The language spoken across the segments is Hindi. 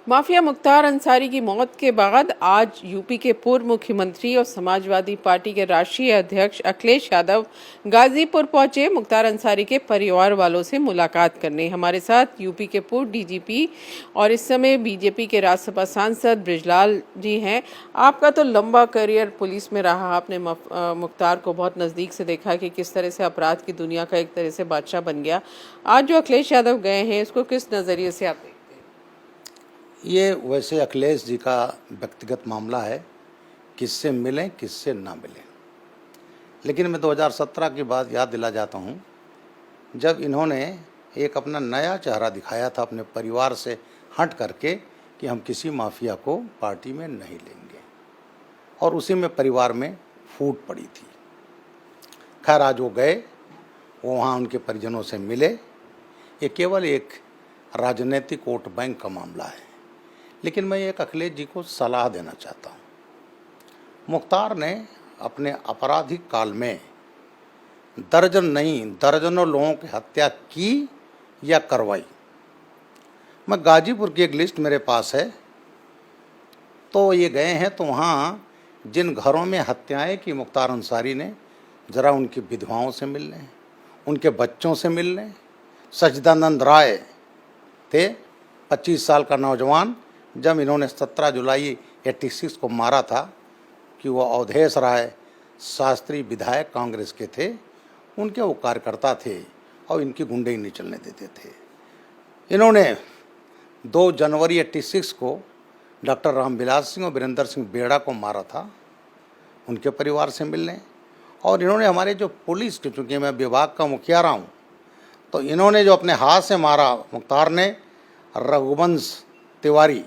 माफिया मुख्तार अंसारी की मौत के बाद आज यूपी के पूर्व मुख्यमंत्री और समाजवादी पार्टी के राष्ट्रीय अध्यक्ष अखिलेश यादव गाजीपुर पहुंचे मुख्तार अंसारी के परिवार वालों से मुलाकात करने। हमारे साथ यूपी के पूर्व डीजीपी और इस समय बीजेपी के राज्यसभा सांसद बृजलाल जी हैं। आपका तो लंबा करियर पुलिस में रहा, आपने मुख्तार को बहुत नज़दीक से देखा कि किस तरह से अपराध की दुनिया का एक तरह से बादशाह बन गया। आज जो अखिलेश यादव गए हैं, इसको किस नज़रिए से आप? ये वैसे अखिलेश जी का व्यक्तिगत मामला है, किससे मिलें किससे ना मिलें। लेकिन मैं 2017 की बात याद दिला जाता हूँ, जब इन्होंने एक अपना नया चेहरा दिखाया था अपने परिवार से हट करके कि हम किसी माफिया को पार्टी में नहीं लेंगे, और उसी में परिवार में फूट पड़ी थी। खैर आज वो गए, वो वहाँ उनके परिजनों से मिले। ये केवल एक राजनीतिक वोट बैंक का मामला है, लेकिन मैं एक अखिलेश जी को सलाह देना चाहता हूँ। मुख्तार ने अपने आपराधिक काल में दर्जन नहीं दर्जनों लोगों की हत्या की या करवाई। मैं गाजीपुर की एक लिस्ट मेरे पास है, तो ये गए हैं तो वहाँ जिन घरों में हत्याएं की मुख्तार अंसारी ने, ज़रा उनकी विधवाओं से मिल लें, उनके बच्चों से मिल लें। सच्चिदानंद राय थे 25 साल का नौजवान, जब इन्होंने 17 जुलाई 86 को मारा था, कि वो अवधेश राय शास्त्री विधायक कांग्रेस के थे, उनके वो कार्यकर्ता थे और इनकी गुंडे नहीं चलने देते थे। इन्होंने 2 जनवरी 86 को डॉक्टर रामविलास सिंह और वीरेंद्र सिंह बेड़ा को मारा था, उनके परिवार से मिलने। और इन्होंने हमारे जो पुलिस के, चूँकि मैं विभाग का मुखिया रहा हूँ, तो इन्होंने जो अपने हाथ से मारा मुख्तार ने, रघुवंश तिवारी,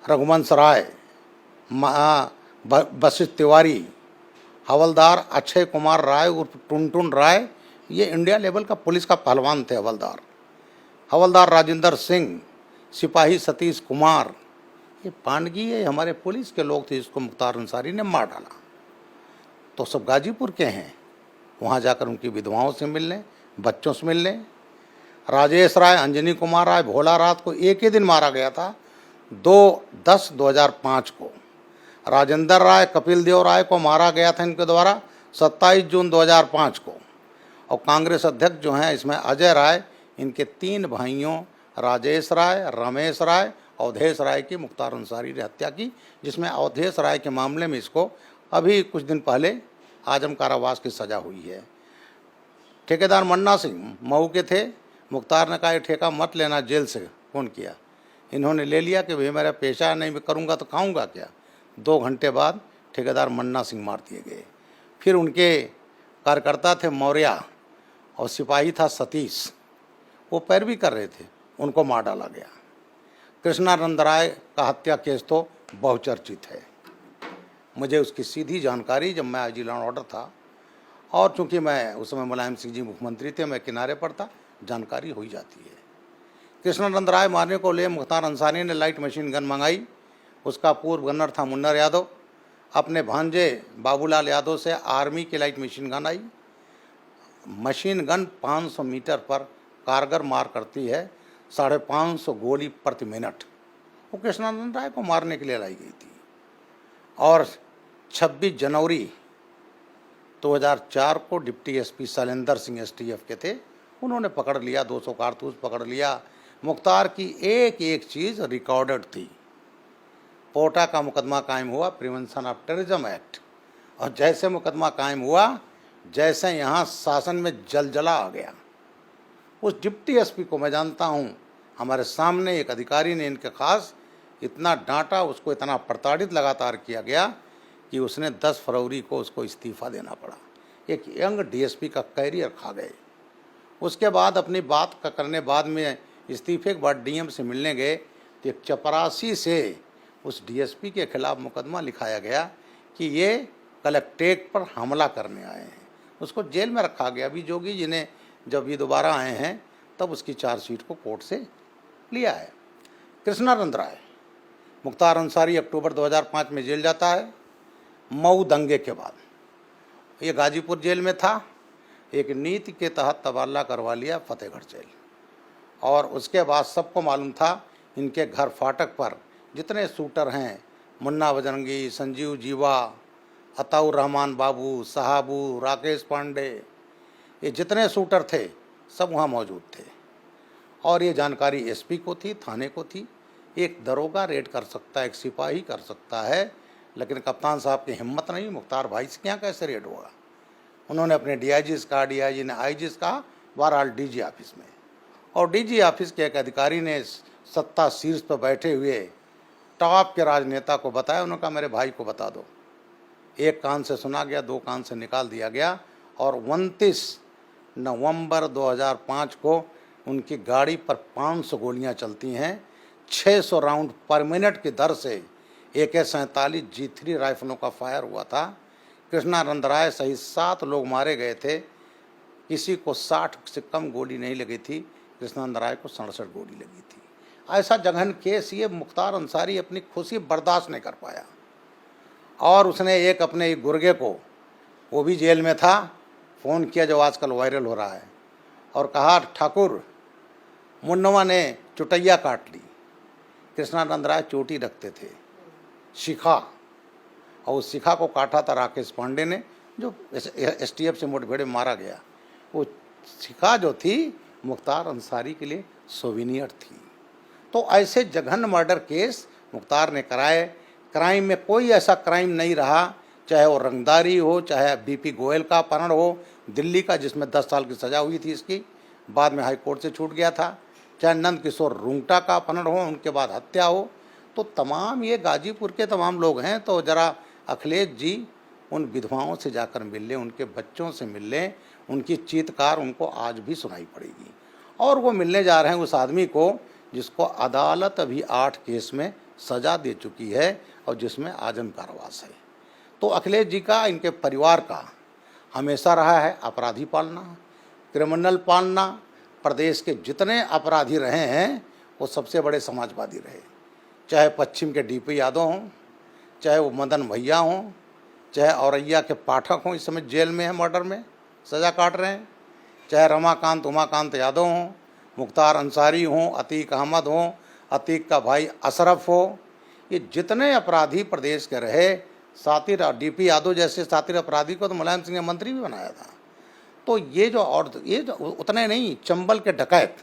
रघुवंश राय, वशिष्ठ तिवारी, हवलदार अक्षय कुमार राय उर्फ टुनटुन राय, ये इंडिया लेवल का पुलिस का पहलवान थे। हवलदार राजेंद्र सिंह, सिपाही सतीश कुमार, ये पांडगी ये हमारे पुलिस के लोग थे जिसको मुख्तार अंसारी ने मार डाला। तो सब गाजीपुर के हैं, वहाँ जाकर उनकी विधवाओं से मिल लें, बच्चों से मिल लें। राजेश राय, अंजनी कुमार राय, भोला रात को एक ही दिन मारा गया था, 2/10/2005 को। राजेंद्र राय, कपिल देव राय को मारा गया था इनके द्वारा 27 जून 2005 को। और कांग्रेस अध्यक्ष जो हैं इसमें अजय राय, इनके 3 भाइयों राजेश राय, रमेश राय, अवधेश राय की मुख्तार अंसारी ने हत्या की, जिसमें अवधेश राय के मामले में इसको अभी कुछ दिन पहले आजम कारावास की सज़ा हुई है। ठेकेदार मन्ना सिंह मऊ के थे, मुख्तार ने कहा ये ठेका मत लेना, जेल से फ़ोन किया, इन्होंने ले लिया कि भाई मेरा पेशा नहीं, मैं करूँगा तो खाऊँगा क्या। 2 घंटे बाद ठेकेदार मन्ना सिंह मार दिए गए। फिर उनके कार्यकर्ता थे मौर्या और सिपाही था सतीश, वो पैरवी कर रहे थे, उनको मार डाला गया। कृष्णानंद राय का हत्या केस तो बहुचर्चित है। मुझे उसकी सीधी जानकारी जब मैं आईजी लॉ एंड ऑर्डर था, और चूँकि मैं उस समय मुलायम सिंह जी मुख्यमंत्री थे, मैं किनारे पर था, जानकारी हो ही जाती है। कृष्णानंद राय मारने को ले मुख्तार अंसारी ने लाइट मशीन गन मंगाई। उसका पूर्व गन्नर था मुन्नर यादव, अपने भांजे बाबूलाल यादव से आर्मी की लाइट मशीन गन आई। मशीन गन 500 मीटर पर कारगर मार करती है, 550 गोली प्रति मिनट। वो कृष्णानंद राय को मारने के लिए लाई गई थी। और 26 जनवरी 2004 को deputy SP Shailendra Singh STF के थे, उन्होंने पकड़ लिया, 200 कारतूस पकड़ लिया। मुख्तार की एक एक चीज़ रिकॉर्डेड थी। पोटा का मुकदमा कायम हुआ, प्रिवेंशन ऑफ टेररिज्म एक्ट, और जैसे मुकदमा कायम हुआ, जैसे यहाँ शासन में जलजला आ गया। उस डिप्टी एसपी को मैं जानता हूँ, हमारे सामने एक अधिकारी ने इनके खास इतना डांटा, उसको इतना प्रताड़ित लगातार किया गया कि उसने 10 फरवरी को उसको इस्तीफ़ा देना पड़ा। एक यंग डीएसपी का कैरियर खा गए। उसके बाद अपनी बात का करने बाद में इस्तीफे के बाद डीएम से मिलने गए, तो एक चपरासी से उस डीएसपी के खिलाफ मुकदमा लिखाया गया कि ये कलेक्ट्रेट पर हमला करने आए हैं। उसको जेल में रखा गया। अभी जोगी जी ने जब ये दोबारा आए हैं तब उसकी चार्जशीट को कोर्ट से लिया है। कृष्णानंद राय, मुख्तार अंसारी अक्टूबर 2005 में जेल जाता है, मऊ दंगे के बाद। ये गाजीपुर जेल में था, एक नीति के तहत तबादला करवा लिया फतेहगढ़ जेल। और उसके बाद सबको मालूम था इनके घर फाटक पर जितने शूटर हैं, मुन्ना बजरंगी, संजीव जीवा, अताउर रहमान बाबू, साहबू, राकेश पांडे, ये जितने शूटर थे सब वहाँ मौजूद थे। और ये जानकारी एसपी को थी, थाने को थी। एक दरोगा रेड कर सकता है, एक सिपाही कर सकता है, लेकिन कप्तान साहब की हिम्मत नहीं। मुख्तार भाई से क्या कैसे रेड होगा? उन्होंने अपने डीआईजी से कहा, डीआईजी ने आईजी से कहा, बहरहाल डीजी ऑफिस में, और डीजी ऑफिस के एक अधिकारी ने सत्ता शीर्ष पर बैठे हुए टॉप के राजनेता को बताया। उन्होंने कहा मेरे भाई को बता दो। एक कान से सुना गया, दो कान से निकाल दिया गया। और 29 नवंबर 2005 को उनकी गाड़ी पर 500 गोलियां चलती हैं। 600 राउंड पर मिनट की दर से AK-47 G3 राइफलों का फायर हुआ था। कृष्णानंद राय सहित 7 लोग मारे गए थे। किसी को 60 से कम गोली नहीं लगी थी। कृष्णानंद राय को 67 गोली लगी थी। ऐसा जघन केस ये मुख्तार अंसारी अपनी खुशी बर्दाश्त नहीं कर पाया, और उसने एक अपने गुर्गे को, वो भी जेल में था, फ़ोन किया जो आजकल वायरल हो रहा है, और कहा ठाकुर मुन्नवा ने चुटैया काट ली। कृष्णानंद राय चोटी रखते थे, शिखा, और उस शिखा को काटा था राकेश पांडे ने, जो STF से मुठभेड़ में मारा गया। वो शिखा जो थी मुख्तार अंसारी के लिए सोविनियर थी। तो ऐसे जघन्य मर्डर केस मुख्तार ने कराए। क्राइम में कोई ऐसा क्राइम नहीं रहा, चाहे वो रंगदारी हो, चाहे BP गोयल का अपहरण हो दिल्ली का, जिसमें 10 साल की सज़ा हुई थी इसकी, बाद में हाई कोर्ट से छूट गया था, चाहे नंद किशोर रुंगटा का अपहरण हो, उनके बाद हत्या हो। तो तमाम ये गाजीपुर के तमाम लोग हैं। तो ज़रा अखिलेश जी उन विधवाओं से जाकर मिल लें, उनके बच्चों से मिल लें। उनकी चीत्कार उनको आज भी सुनाई पड़ेगी। और वो मिलने जा रहे हैं उस आदमी को जिसको अदालत अभी 8 केस में सज़ा दे चुकी है और जिसमें आजम कारावास है। तो अखिलेश जी का, इनके परिवार का हमेशा रहा है अपराधी पालना, क्रिमिनल पालना। प्रदेश के जितने अपराधी रहे हैं वो सबसे बड़े समाजवादी रहे, चाहे पश्चिम के DP यादव हों, चाहे वो मदन भैया हों, चाहे औरैया के पाठक हों, इस समय जेल में हैं, मर्डर में सज़ा काट रहे हैं, चाहे रमाकांत उमाकांत यादव हों, मुख्तार अंसारी हों, अतीक अहमद हों, अतीक का भाई अशरफ हो। ये जितने अपराधी प्रदेश के रहे, सातिर DP यादव जैसे सातिर अपराधी को तो मुलायम सिंह ने मंत्री भी बनाया था। तो ये जो उतने नहीं, चंबल के डकैत,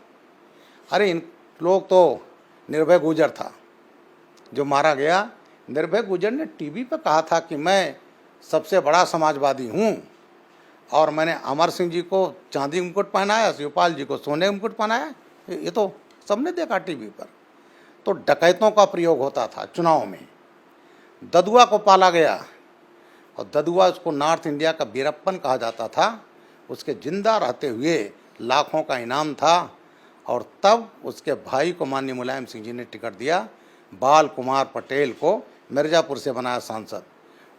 अरे इन लोग तो, निर्भय गुजर था जो मारा गया। निर्भय गुजर ने टीवी पर कहा था कि मैं सबसे बड़ा समाजवादी हूँ, और मैंने अमर सिंह जी को चांदी मुकुट पहनाया, शिवपाल जी को सोने मुकुट पहनाया। ये तो सबने देखा टीवी पर। तो डकैतों का प्रयोग होता था चुनाव में। ददुआ को पाला गया, और ददुआ, उसको नॉर्थ इंडिया का वीरप्पन कहा जाता था। उसके जिंदा रहते हुए लाखों का इनाम था, और तब उसके भाई को माननीय मुलायम सिंह जी ने टिकट दिया। बाल कुमार पटेल को मिर्ज़ापुर से बनाया सांसद।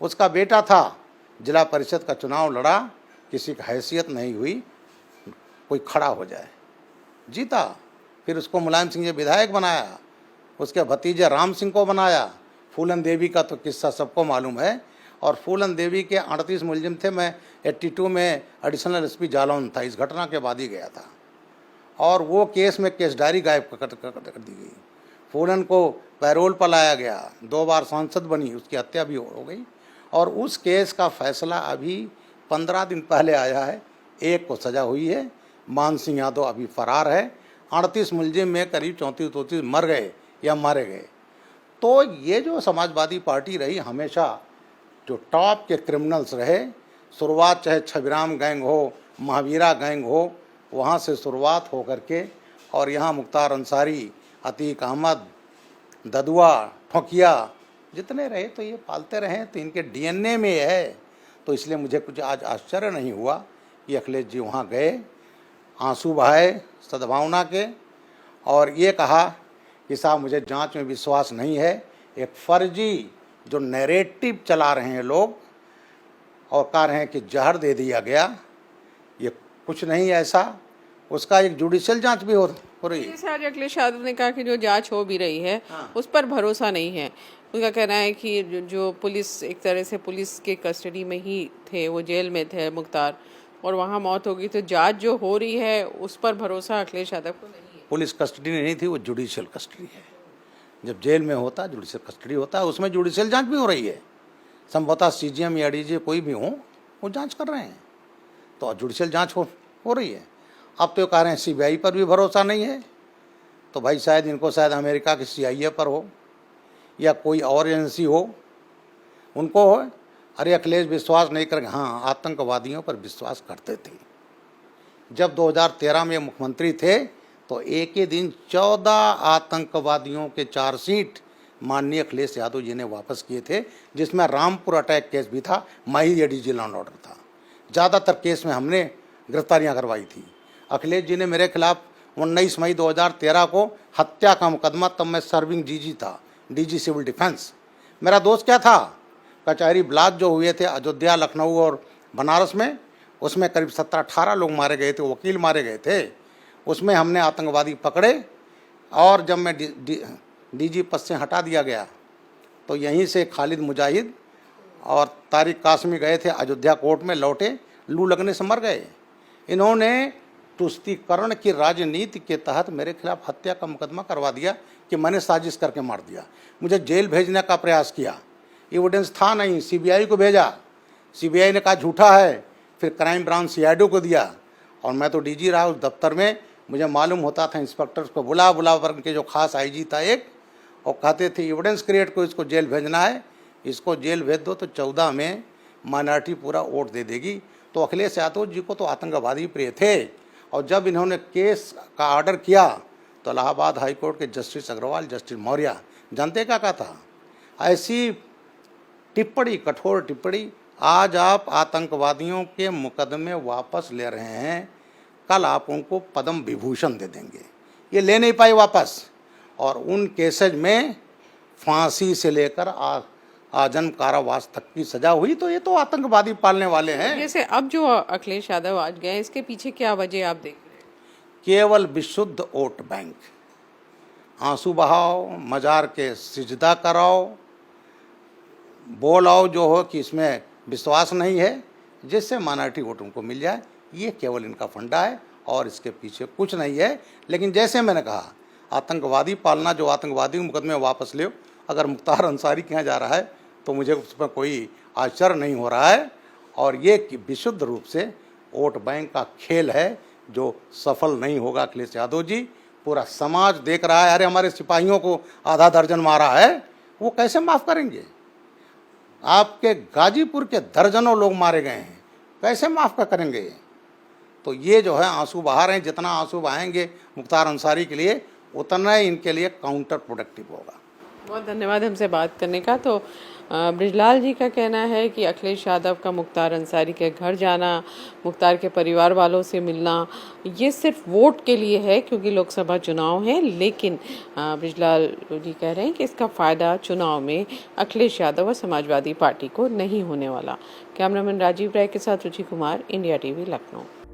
उसका बेटा था, जिला परिषद का चुनाव लड़ा, किसी की हैसियत नहीं हुई कोई खड़ा हो जाए, जीता। फिर उसको मुलायम सिंह जी विधायक बनाया। उसके भतीजे राम सिंह को बनाया। फूलन देवी का तो किस्सा सबको मालूम है, और फूलन देवी के 38 मुलजिम थे। मैं 82 में एडिशनल SP जालौन था, इस घटना के बाद ही गया था, और वो केस में केस डायरी गायब कर दी गई। फूलन को पैरोल पर लाया गया, 2 बार सांसद बनी, उसकी हत्या भी हो गई। और उस केस का फैसला अभी 15 दिन पहले आया है। एक को सज़ा हुई है, मान सिंह यादव अभी फरार है। 38 मुलजिम में करीब 34-34 मर गए या मारे गए। तो ये जो समाजवादी पार्टी रही, हमेशा जो टॉप के क्रिमिनल्स रहे, शुरुआत चाहे छबीराम गैंग हो, महावीरा गैंग हो, वहाँ से शुरुआत हो करके, और यहाँ मुख्तार अंसारी, अतीक अहमद, ददुआ, ठोकिया, जितने रहे तो ये पालते रहे। तो इनके DNA में है। तो इसलिए मुझे कुछ आज आश्चर्य नहीं हुआ कि अखिलेश जी वहाँ गए, आंसू बहाए सद्भावना के, और ये कहा कि साहब मुझे जांच में विश्वास नहीं है। एक फर्जी जो नैरेटिव चला रहे हैं लोग, और कह रहे हैं कि जहर दे दिया गया, ये कुछ नहीं ऐसा। उसका एक जुडिशियल जांच भी हो रही है। जैसे आज अखिलेश यादव ने कहा कि जो जांच हो भी रही है, उस पर भरोसा नहीं है। उनका कहना है कि जो पुलिस, एक तरह से पुलिस के कस्टडी में ही थे, वो जेल में थे मुख्तार, और वहाँ मौत हो गई। तो जांच जो हो रही है उस पर भरोसा अखिलेश यादव को नहीं है। पुलिस कस्टडी नहीं थी, वो जुडिशियल कस्टडी है। जब जेल में होता है, जुडिशियल कस्टडी होता है, उसमें जुडिशियल जांच भी हो रही है। संभवतः सीजीएम या डीजी कोई भी हो, वो जांच कर रहे हैं, तो जुडिशियल जांच हो रही है। अब तो कह रहे हैं सीबीआई पर भी भरोसा नहीं है, तो भाई शायद इनको शायद अमेरिका की CIA पर हो या कोई और एजेंसी हो, उनको हो। अरे अखिलेश विश्वास नहीं करेंगे। हाँ, आतंकवादियों पर विश्वास करते थे। जब 2013 में मुख्यमंत्री थे तो एक ही दिन 14 आतंकवादियों के चार्जशीट माननीय अखिलेश यादव जी ने वापस किए थे, जिसमें रामपुर अटैक केस भी था, माही एडीजी लॉ एंड ऑर्डर था। ज़्यादातर केस में हमने गिरफ्तारियां करवाई थी। अखिलेश जी ने मेरे खिलाफ 19 मई 2013 को हत्या का मुकदमा, तब मैं सर्विंग डीजी था, डीजी सिविल डिफेंस। मेरा दोस्त क्या था, कचहरी ब्लास्ट जो हुए थे अयोध्या, लखनऊ और बनारस में, उसमें करीब 17-18 लोग मारे गए थे, वकील मारे गए थे। उसमें हमने आतंकवादी पकड़े, और जब मैं डीजी पद से हटा दिया गया तो यहीं से खालिद मुजाहिद और तारिक कासमी गए थे अयोध्या कोर्ट में, लौटे, लू लगने से मर गए। इन्होंने तुष्टीकरण की राजनीति के तहत मेरे खिलाफ हत्या का मुकदमा करवा दिया कि मैंने साजिश करके मार दिया। मुझे जेल भेजने का प्रयास किया, एविडेंस था नहीं, सीबीआई को भेजा, सीबीआई ने कहा झूठा है, फिर क्राइम ब्रांच CID को दिया, और मैं तो डीजी रहा उस दफ्तर में। मुझे मालूम होता था इंस्पेक्टर्स को बुला पर, उनके जो खास IG था एक, और कहते थे एविडेंस क्रिएट को इसको जेल भेजना है, इसको जेल भेज दो तो 14 में माइनॉरिटी पूरा वोट दे देगी। तो अखिलेश यादव जी को तो आतंकवादी प्रिय थे, और जब इन्होंने केस का ऑर्डर किया तो इलाहाबाद हाई कोर्ट के जस्टिस अग्रवाल, जस्टिस मौर्य, जानते क्या कहा था, ऐसी टिप्पणी, कठोर टिप्पणी, आज आप आतंकवादियों के मुकदमे वापस ले रहे हैं, कल आप उनको पद्म विभूषण दे देंगे। ये ले नहीं पाए वापस, और उन केसेज में फांसी से लेकर आजीवन कारावास तक की सजा हुई। तो ये तो आतंकवादी पालने वाले हैं। जैसे अब जो अखिलेश यादव आज गए, इसके पीछे क्या वजह आप देख रहे हैं? केवल विशुद्ध वोट बैंक, आंसू बहाओ, मजार के सिजदा कराओ, बोलाओ जो हो कि इसमें विश्वास नहीं है, जिससे माइनॉरिटी वोट उनको मिल जाए, ये केवल इनका फंडा है, और इसके पीछे कुछ नहीं है। लेकिन जैसे मैंने कहा, आतंकवादी पालना, जो आतंकवादी मुकदमे वापस ले, अगर मुख्तार अंसारी के यहाँ जा रहा है तो मुझे उसमें कोई आश्चर्य नहीं हो रहा है। और ये कि विशुद्ध रूप से वोट बैंक का खेल है, जो सफल नहीं होगा। अखिलेश यादव जी, पूरा समाज देख रहा है, अरे हमारे सिपाहियों को आधा दर्जन मारा है, वो कैसे माफ़ करेंगे? आपके गाजीपुर के दर्जनों लोग मारे गए हैं, कैसे माफ़ करेंगे? तो ये जो है आंसू बहा रहे हैं, जितना आंसू बहाएंगे मुख्तार अंसारी के लिए, उतना ही इनके लिए काउंटर प्रोडक्टिव होगा। बहुत धन्यवाद हमसे बात करने का। तो बृजलाल जी का कहना है कि अखिलेश यादव का मुख्तार अंसारी के घर जाना, मुख्तार के परिवार वालों से मिलना, ये सिर्फ वोट के लिए है, क्योंकि लोकसभा चुनाव है। लेकिन बृजलाल जी कह रहे हैं कि इसका फ़ायदा चुनाव में अखिलेश यादव और समाजवादी पार्टी को नहीं होने वाला। कैमरामैन राजीव राय के साथ रुचि कुमार, इंडिया TV, लखनऊ।